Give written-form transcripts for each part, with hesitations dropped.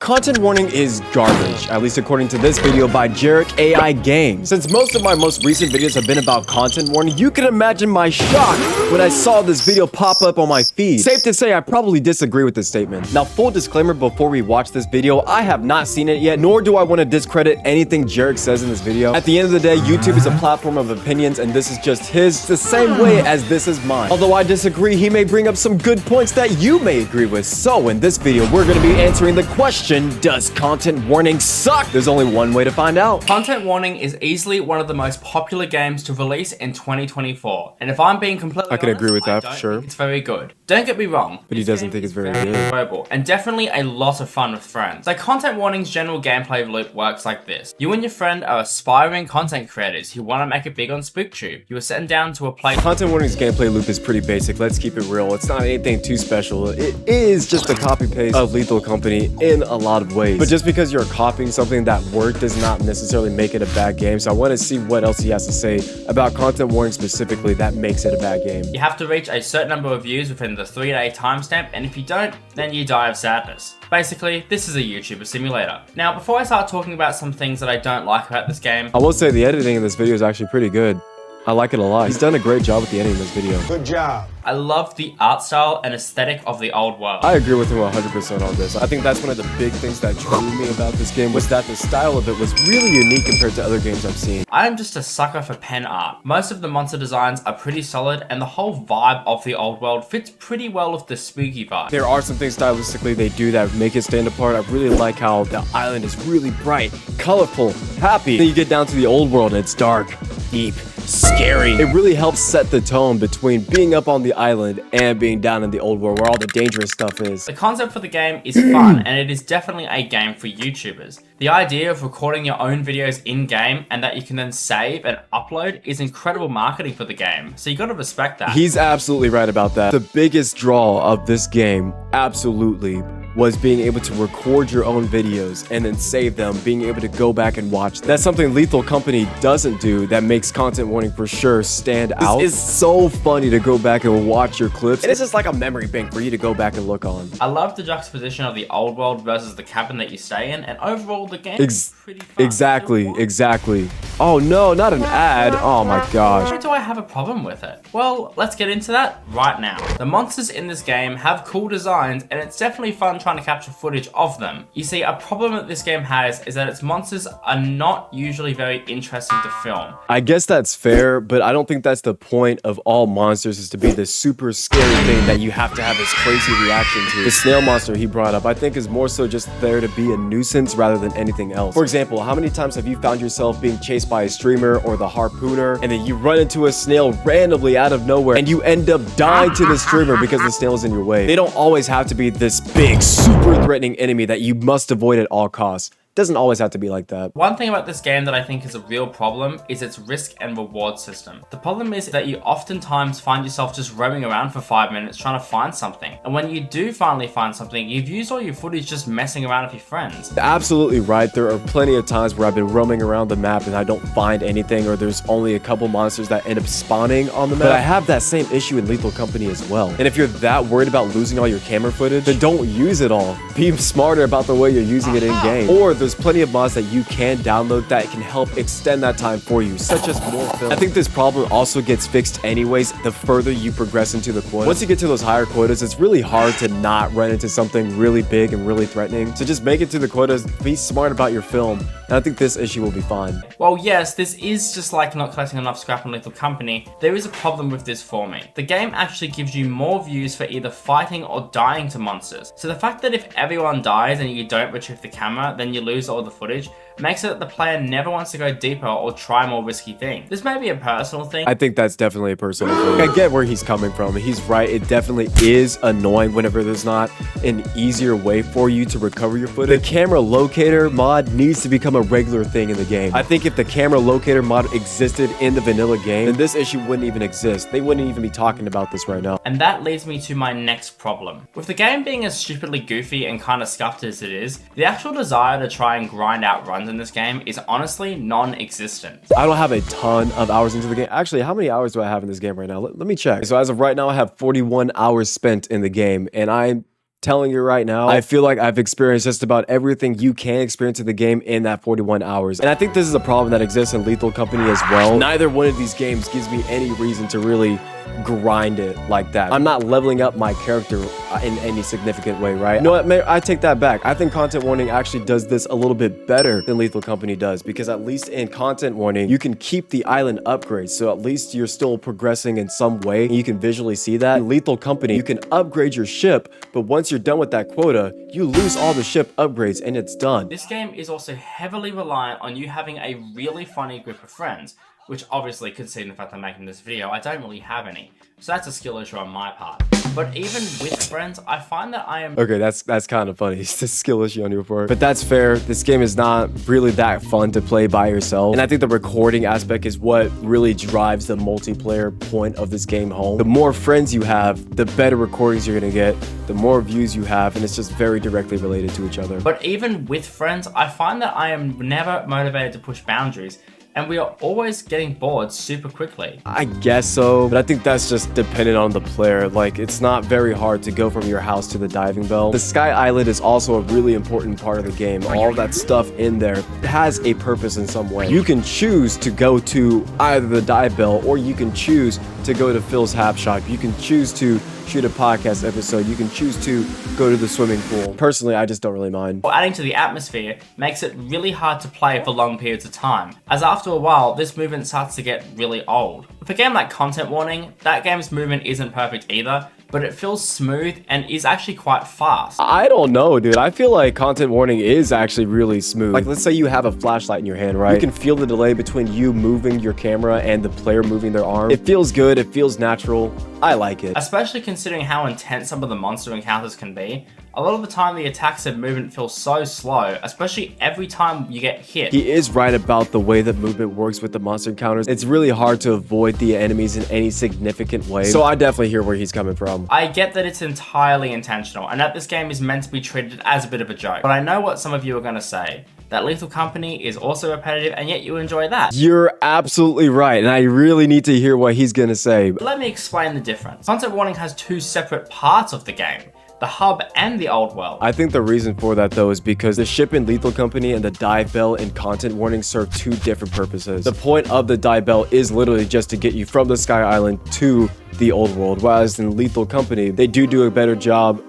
Content warning is garbage, at least according to this video by Jarek AI Games. Since most of my most recent videos have been about content warning, you can imagine my shock when I saw this video pop up on my feed. Safe to say, I probably disagree with this statement. Now, full disclaimer before we watch this video, I have not seen it yet, nor do I want to discredit anything Jarek says in this video. At the end of the day, YouTube is a platform of opinions, and this is just his, the same way as this is mine. Although I disagree, he may bring up some good points that you may agree with. So in this video, we're going to be answering the question, does content warning suck? There's only one way to find out. Content warning is easily one of the most popular games to release in 2024. And if I'm being completely honest, I can agree with that, I don't sure. think it's very good. Don't get me wrong. But he doesn't think it's very good. Enjoyable and definitely a lot of fun with friends. So content warning's general gameplay loop works like this. You and your friend are aspiring content creators who want to make it big on SpookTube. You are sitting down to a place. Content warning's gameplay loop is pretty basic. Let's keep it real. It's not anything too special. It is just a copy paste of Lethal Company in a lot of ways. But just because you're copying something that worked does not necessarily make it a bad game. So I want to see what else he has to say about content warning specifically that makes it a bad game. You have to reach a certain number of views within the 3-day timestamp, and if you don't, then you die of sadness. Basically, this is a YouTuber simulator. Now, before I start talking about some things that I don't like about this game, I will say the editing in this video is actually pretty good. I like it a lot. He's done a great job with the editing in this video. Good job. I love the art style and aesthetic of the old world. I agree with him 100% on this. I think that's one of the big things that drew me about this game was that the style of it was really unique compared to other games I've seen. I am just a sucker for pen art. Most of the monster designs are pretty solid, and the whole vibe of the old world fits pretty well with the spooky vibe. There are some things stylistically they do that make it stand apart. I really like how the island is really bright, colorful, happy. Then you get down to the old world and it's dark, deep, scary. It really helps set the tone between being up on the island and being down in the old world where all the dangerous stuff is. The concept for the game is fun, and it is definitely a game for YouTubers. The idea of recording your own videos in-game and that you can then save and upload is incredible marketing for the game, so you gotta respect that. He's absolutely right about that. The biggest draw of this game, absolutely, was being able to record your own videos and then save them, being able to go back and watch them. That's something Lethal Company doesn't do that makes content warning for sure stand out. It's so funny to go back and watch your clips, and it's just like a memory bank for you to go back and look on. I love the juxtaposition of the old world versus the cabin that you stay in, and overall the game is pretty fun. Exactly. Oh no, not an ad. Oh my gosh. Why do I have a problem with it? Well, let's get into that right now. The monsters in this game have cool designs, and it's definitely fun trying to capture footage of them. You see, a problem that this game has is that its monsters are not usually very interesting to film. I guess that's fair, but I don't think that's the point of all monsters, is to be this super scary thing that you have to have this crazy reaction to. The snail monster he brought up, I think, is more so just there to be a nuisance rather than anything else. For example, how many times have you found yourself being chased by a streamer or the harpooner, and then you run into a snail randomly out of nowhere, and you end up dying to the streamer because the snail is in your way? They don't always have to be this big, super threatening enemy that you must avoid at all costs. Doesn't always have to be like that. One thing about this game that I think is a real problem is its risk and reward system. The problem is that you oftentimes find yourself just roaming around for 5 minutes trying to find something. And when you do finally find something, you've used all your footage just messing around with your friends. Absolutely right. There are plenty of times where I've been roaming around the map and I don't find anything, or there's only a couple monsters that end up spawning on the map. But I have that same issue in Lethal Company as well. And if you're that worried about losing all your camera footage, then don't use it all. Be smarter about the way you're using it in game. Or there's plenty of mods that you can download that can help extend that time for you, such as more film. I think this problem also gets fixed anyways the further you progress into the quota. Once you get to those higher quotas, it's really hard to not run into something really big and really threatening. So just make it to the quotas, be smart about your film, and I think this issue will be fine. Well, yes, this is just like not collecting enough scrap in Lethal Company. There is a problem with this for me. The game actually gives you more views for either fighting or dying to monsters. So the fact that if everyone dies and you don't retrieve the camera, then you lose all the footage, makes it that the player never wants to go deeper or try more risky things. This may be a personal thing. I think that's definitely a personal thing. I get where he's coming from. He's right. It definitely is annoying whenever there's not an easier way for you to recover your footage. The camera locator mod needs to become a regular thing in the game. I think if the camera locator mod existed in the vanilla game, then this issue wouldn't even exist. They wouldn't even be talking about this right now. And that leads me to my next problem. With the game being as stupidly goofy and kind of scuffed as it is, the actual desire to try and grind out runs in this game is honestly non-existent. I don't have a ton of hours into the game. Actually, how many hours do I have in this game right now? Let me check. So as of right now, I have 41 hours spent in the game, and I'm telling you right now, I feel like I've experienced just about everything you can experience in the game in that 41 hours. And I think this is a problem that exists in Lethal Company as well. Neither one of these games gives me any reason to really grind it like that. I'm not leveling up my character in any significant way, right? No, I take that back. I think Content Warning actually does this a little bit better than Lethal Company does, because at least in Content Warning, you can keep the island upgrades, so at least you're still progressing in some way, and you can visually see that. In Lethal Company, you can upgrade your ship, but once you're done with that quota, you lose all the ship upgrades and it's done. This game is also heavily reliant on you having a really funny group of friends, which obviously, considering the fact I'm making this video, I don't really have any. So that's a skill issue on my part. But even with friends, I find that I am... Okay, that's kind of funny. It's a skill issue on your part. But that's fair. This game is not really that fun to play by yourself. And I think the recording aspect is what really drives the multiplayer point of this game home. The more friends you have, the better recordings you're gonna get, the more views you have, and it's just very directly related to each other. But even with friends, I find that I am never motivated to push boundaries, and we are always getting bored super quickly. I guess so, but I think that's just dependent on the player. Like, it's not very hard to go from your house to the diving bell. The Sky Island is also a really important part of the game. All that stuff in there has a purpose in some way. You can choose to go to either the dive bell, or you can choose to go to Phil's Hap Shop. You can choose to shoot a podcast episode. You can choose to go to the swimming pool. Personally, I just don't really mind. Adding to the atmosphere makes it really hard to play for long periods of time, as after a while, this movement starts to get really old. For a game like Content Warning, that game's movement isn't perfect either, but it feels smooth and is actually quite fast. I don't know, dude. I feel like Content Warning is actually really smooth. Like, let's say you have a flashlight in your hand, right? You can feel the delay between you moving your camera and the player moving their arm. It feels good. It feels natural. I like it. Especially considering how intense some of the monster encounters can be. A lot of the time, the attacks and movement feel so slow, especially every time you get hit. He is right about the way that movement works with the monster encounters. It's really hard to avoid the enemies in any significant way. So I definitely hear where he's coming from. I get that it's entirely intentional, and that this game is meant to be treated as a bit of a joke. But I know what some of you are going to say. That Lethal Company is also repetitive, and yet you enjoy that. You're absolutely right, and I really need to hear what he's gonna say. But let me explain the difference. Content Warning has two separate parts of the game: the hub and the old world. I think the reason for that, though, is because the ship in Lethal Company and the dive bell in Content Warning serve two different purposes. The point of the dive bell is literally just to get you from the Sky Island to the old world, whereas in Lethal Company, they do a better job.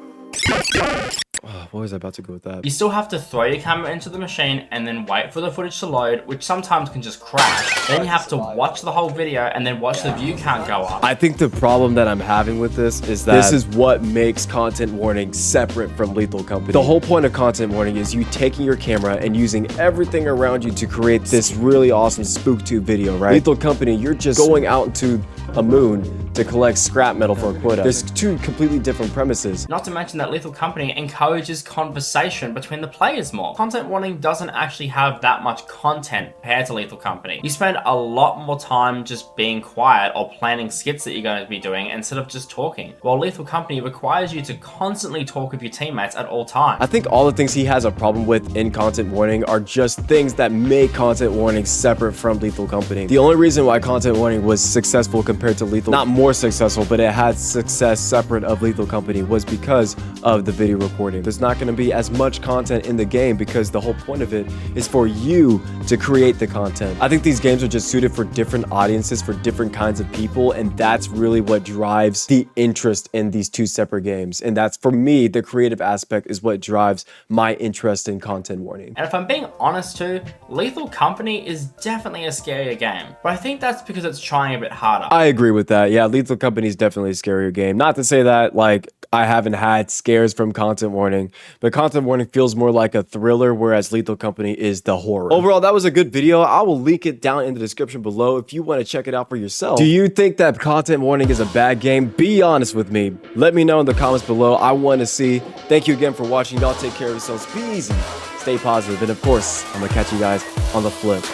What was I about to go with that? You still have to throw your camera into the machine and then wait for the footage to load, which sometimes can just crash. Then you have to watch the whole video and then watch the view count go up. I think the problem that I'm having with this is that this is what makes Content Warning separate from Lethal Company. The whole point of Content Warning is you taking your camera and using everything around you to create this really awesome SpookTube video, right? Lethal Company, you're just going out into a moon to collect scrap metal for a quota. There's two completely different premises. Not to mention that Lethal Company encourages conversation between the players more. Content Warning doesn't actually have that much content compared to Lethal Company. You spend a lot more time just being quiet or planning skits that you're going to be doing instead of just talking, while Lethal Company requires you to constantly talk with your teammates at all times. I think all the things he has a problem with in Content Warning are just things that make Content Warning separate from Lethal Company. The only reason why Content Warning was successful compared to Lethal, not more successful, but it had success separate of Lethal Company, was because of the video recording. There's not going to be as much content in the game because the whole point of it is for you to create the content. I think these games are just suited for different audiences, for different kinds of people, and that's really what drives the interest in these two separate games. And that's, for me, the creative aspect is what drives my interest in Content Warning. And if I'm being honest too, Lethal Company is definitely a scarier game, but I think that's because it's trying a bit harder. I agree with that. Yeah, Lethal Company is definitely a scarier game. Not to say that, like, I haven't had scares from Content Warning, but Content Warning feels more like a thriller, whereas Lethal Company is the horror. Overall, that was a good video. I will link it down in the description below if you want to check it out for yourself. Do you think that Content Warning is a bad game? Be honest with me. Let me know in the comments below. I want to see. Thank you again for watching. Y'all take care of yourselves. Be easy. Stay positive. And of course, I'm going to catch you guys on the flip.